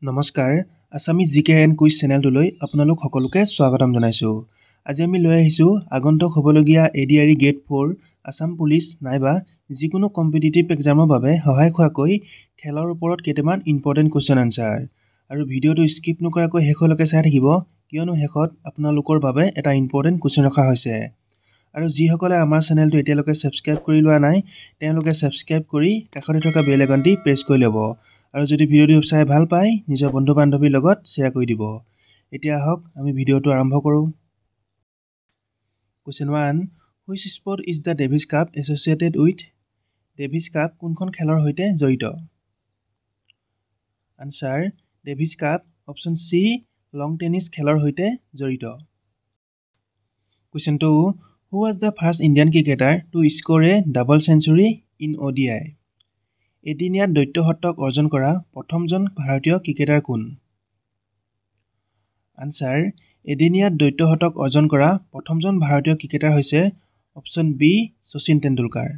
নমস্কাৰ আসামিজ জিকে and quiz চেনেলটোলৈ আপোনালোক সকলোকে স্বাগতম জনাইছোঁ। আজি আমি লৈ আহিছোঁ আগন্তুক হ'বলগীয়া এডিআৰই গেট 4 আসাম পুলিচ নাইবা যিকোনো কম্পিটিটিভ এক্সামৰ বাবে সহায় হোৱাকৈ খেলৰ ওপৰত কেইটামান ইম্পৰ্টেণ্ট কুৱেশ্যন আনচাৰ আৰু ভিডিঅ'টো স্কিপ নকৰাকৈ শেষলৈকে চাই থাকিব কিয়নো শেষত আপোনালোকৰ বাবে এটা ইম্পৰ্টেণ্ট কুৱেশ্যন ৰখা হৈছে। আৰু যিসকলে আমাৰ চেনেলটো এতিয়ালৈকে ছাবস্ক্ৰাইব কৰি লোৱা নাই তেওঁলোকে ছাবস্ক্ৰাইব কৰি কাষতে থকা বেল আইকনটি প্ৰেছ কৰি ল'ব আৰু যদি ভিডিঅ'টো চাই ভাল পায় নিজৰ বন্ধু বান্ধৱীৰ লগত শ্বেয়াৰ কৰি দিব। এতিয়া আহক আমি ভিডিঅ'টো আৰম্ভ কৰোঁ। Question 1 which sport is the Davis Cup associated with? Davis Cup কোনখন খেলৰ সৈতে জড়িত? Answer Davis Cup option C lawn tennis খেলৰ সৈতে জড়িত। Question 2 who was the first Indian cricketer to score a double century in ODI? এদিনীয়া দ্বৈত শতক অৰ্জন কৰা প্ৰথমজন ভাৰতীয় ক্ৰিকেটাৰ কোন? আনচাৰ এদিনীয়া দ্বৈত শতক অৰ্জন কৰা প্ৰথমজন ভাৰতীয় ক্ৰিকেটাৰ হৈছে option B Sachin Tendulkar.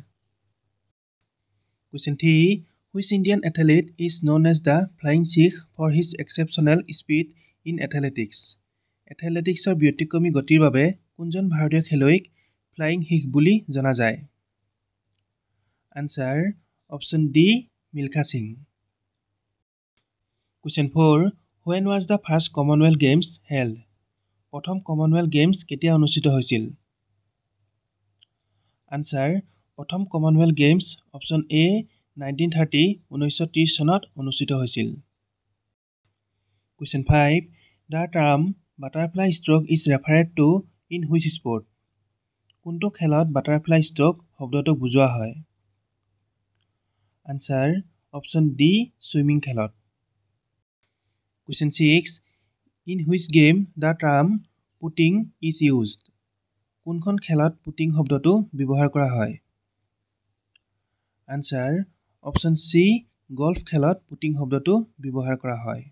Question 3 which Indian athlete is known as the flying Sikh for his exceptional speed in athletics? এথলেটিক্সৰ ব্যতিক্ৰমী গতিৰ বাবে কোনজন ভাৰতীয় খেলুৱৈক ফ্লাইং শিখ বুলি জনা যায়? Answer option D Milkha Singh. Question 4 When was the first Commonwealth Games held? প্ৰথম কমনৱেলথ গেমছ কেতিয়া অনুষ্ঠিত হৈছিল? আনচাৰ প্ৰথম কমনৱেলথ গেমছ অপশ্যন এ 1930 1930 চনত অনুষ্ঠিত হৈছিল। Question 5 The term butterfly stroke is referred to in which sport? কোনটো খেলত বাটাৰফ্লাই ষ্ট্ৰোক শব্দটো বুজোৱা হয়? আনচাৰ অপশ্যন ডি ছুইমিং খেলত। Question 6 in which game the term putting is used? কোনখন খেলত পুটিং শব্দটো ব্যৱহাৰ কৰা হয়? আনচাৰ অপশ্যন চি গল্ফ খেলত পুটিং শব্দটো ব্যৱহাৰ কৰা হয়।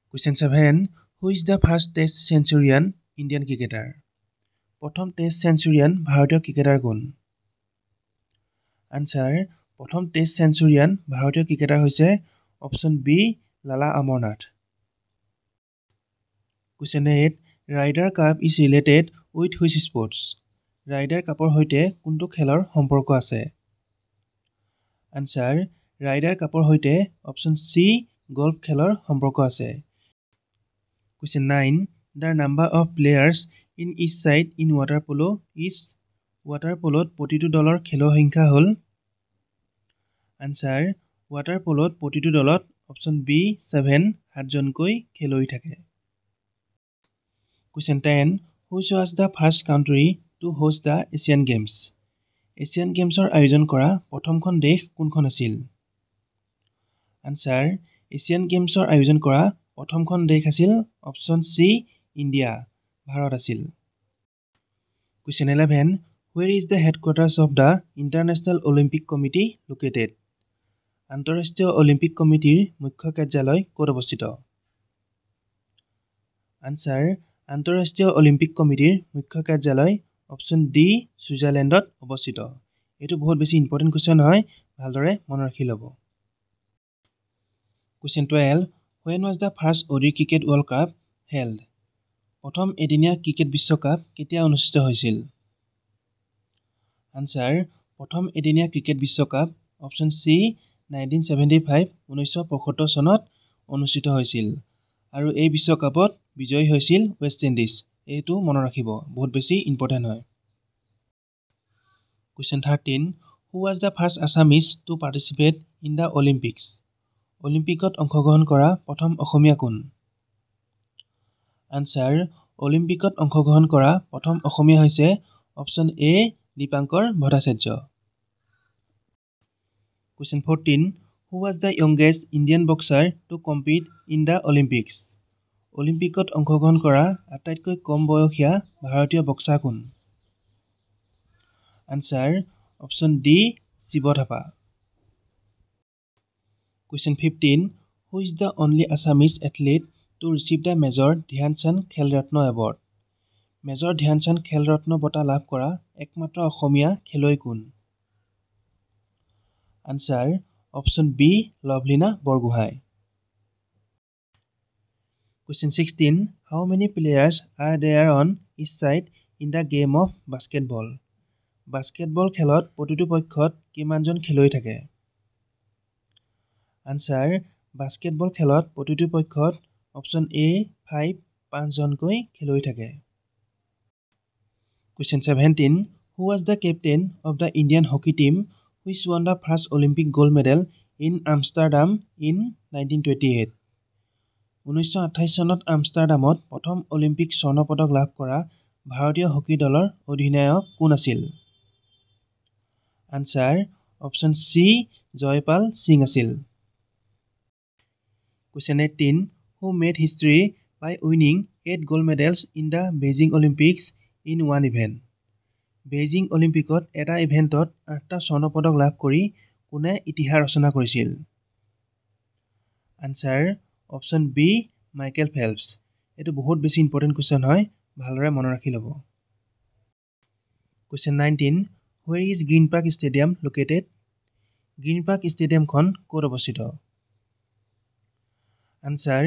Question 7 who is the first test centurion Indian cricketer? প্ৰথম টেষ্ট চেঞ্চুৰিয়ান ভাৰতীয় ক্ৰিকেটাৰ কোন? আনচাৰ প্ৰথম টেষ্ট চেঞ্চুৰিয়ান ভাৰতীয় ক্ৰিকেটাৰ হৈছে option B Lala Amarnath. Question 8 Ryder cup is related with which sports? Rider কাপৰ সৈতে কোনটো খেলৰ সম্পৰ্ক আছে? আনচাৰ ৰাইডাৰ কাপৰ সৈতে অপশ্যন চি গল্ফ খেলৰ সম্পৰ্ক আছে। Question 9 the number of players in each side in water polo' is? Water প'লত প্ৰতিটো দলৰ খেলুৱৈৰ সংখ্যা হ'ল? আনচাৰ ৱাটাৰ প'লত প্ৰতিটো দলত অপশ্যন বি 7 7জনকৈ খেলুৱৈ থাকে। Question 10 which was the first country to host the Asian games? Asian গেমছৰ আয়োজন কৰা প্ৰথমখন দেশ কোনখন আছিল? আনচাৰ এছিয়ান গেমছৰ আয়োজন কৰা প্ৰথমখন দেশ আছিল অপশ্যন চি ইণ্ডিয়া ভাৰত আছিল। Question 11 where is the headquarters of the international Olympic committee located? আন্তঃৰাষ্ট্ৰীয় অলিম্পিক কমিটিৰ মুখ্য কাৰ্যালয় ক'ত অৱস্থিত? আনচাৰ আন্তঃৰাষ্ট্ৰীয় অলিম্পিক কমিটিৰ মুখ্য কাৰ্যালয় অপশ্যন ডি ছুইজাৰলেণ্ডত অৱস্থিত। এইটো বহুত বেছি ইম্পৰ্টেণ্ট কুৱেশ্যন হয়, ভালদৰে মনত ৰাখি ল'ব। Question 12 When was the first ODI cricket world cup held? প্ৰথম এদিনীয়া ক্ৰিকেট বিশ্বকাপ কেতিয়া অনুষ্ঠিত হৈছিল? আনচাৰ প্ৰথম এদিনীয়া ক্ৰিকেট বিশ্বকাপ অপশ্যন চি 1975 1975 চনত অনুষ্ঠিত হৈছিল আৰু এই বিশ্বকাপত বিজয়ী হৈছিল ৱেষ্ট ইণ্ডিজ। এইটো মনত ৰাখিব, বহুত বেছি ইম্পৰ্টেণ্ট হয়। Question 13 who was the first Assamese to participate in the Olympics? অলিম্পিকত অংশগ্ৰহণ কৰা প্ৰথম অসমীয়া কোন? আনচাৰ অলিম্পিকত অংশগ্ৰহণ কৰা প্ৰথম অসমীয়া হৈছে option A Dipankar Bhattacharya. Question 14 who was the youngest Indian boxer to compete in the Olympics? অলিম্পিকত অংশগ্ৰহণ কৰা আটাইতকৈ কম বয়সীয়া ভাৰতীয় বক্সাৰ কোন? Answer option D Shiva Thapa. Question 15 who is the only Assamese athlete to receive the major Dhyan Chand খেল ৰত্ন এৱাৰ্ড? মেজৰ ধ্যান চান্দ খেল ৰত্ন বঁটা লাভ কৰা একমাত্ৰ অসমীয়া খেলুৱৈ কোন? Answer option B Lovlina Borgohain. Question 16. How many players are there on each side in the game of basketball? Basketball খেলত প্ৰতিটো পক্ষত কিমানজন খেলুৱৈ থাকে? Answer. Basketball খেলত প্ৰতিটো পক্ষত option A 5 5জনকৈ খেলুৱৈ থাকে। Question 17. Who was the captain of the Indian hockey team which won the first Olympic gold medal in Amsterdam in 1928? 1928 চনত আমষ্টাৰডামত প্ৰথম অলিম্পিক স্বৰ্ণ পদক লাভ কৰা ভাৰতীয় হকী দলৰ অধিনায়ক কোন আছিল? Answer option C Jaipal Singh আছিল। Question 18. Who made history by winning 8 gold medals in the Beijing Olympics in one event? Beijing অলিম্পিকত এটা ইভেণ্টত 8টা স্বৰ্ণ পদক লাভ কৰি কোনে ইতিহাস ৰচনা কৰিছিল? Answer option B Michael Phelps. এটো বহুত বেছি ইম্পৰ্টেন্ট কোৱেশ্চন হয়, ভালদৰে মনত ৰাখি ল'ব। Question 19. Where is Green Park Stadium located? Green Park ষ্টেডিয়ামখন ক'ত অৱস্থিত? আনসাৰ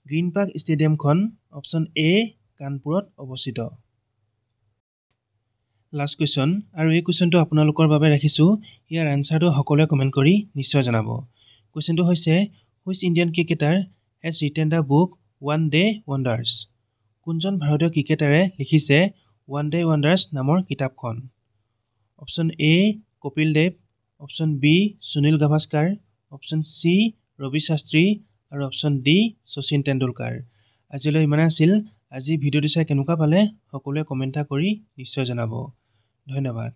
গ্ৰীণ পাৰ্ক ষ্টেডিয়ামখন অপশ্যন এ কানপুৰত অৱস্থিত। লাষ্ট কুৱেশ্যন, আৰু এই কুৱেশ্যনটো আপোনালোকৰ বাবে ৰাখিছোঁ। ইয়াৰ আনসাৰটো সকলোৱে কমেণ্ট কৰি নিশ্চয় জনাব। কুৱেশ্যনটো হৈছে which Indian cricketer has written the book one day wonders? কোনজন ভাৰতীয় ক্ৰিকেটাৰে লিখিছে ওৱান ডে ৱণ্ডাৰ্ছ নামৰ কিতাপখন? Option A Kapil Dev, option B Sunil Gavaskar, option C Ravi Shastri আৰু অপশ্যন ডি শচীন তেণ্ডুলকাৰ। আজিলৈ ইমানে আছিল। আজি ভিডিঅ'টো চাই কেনেকুৱা পালে সকলোৱে কমেণ্ট কৰি নিশ্চয় জনাব। ধন্যবাদ।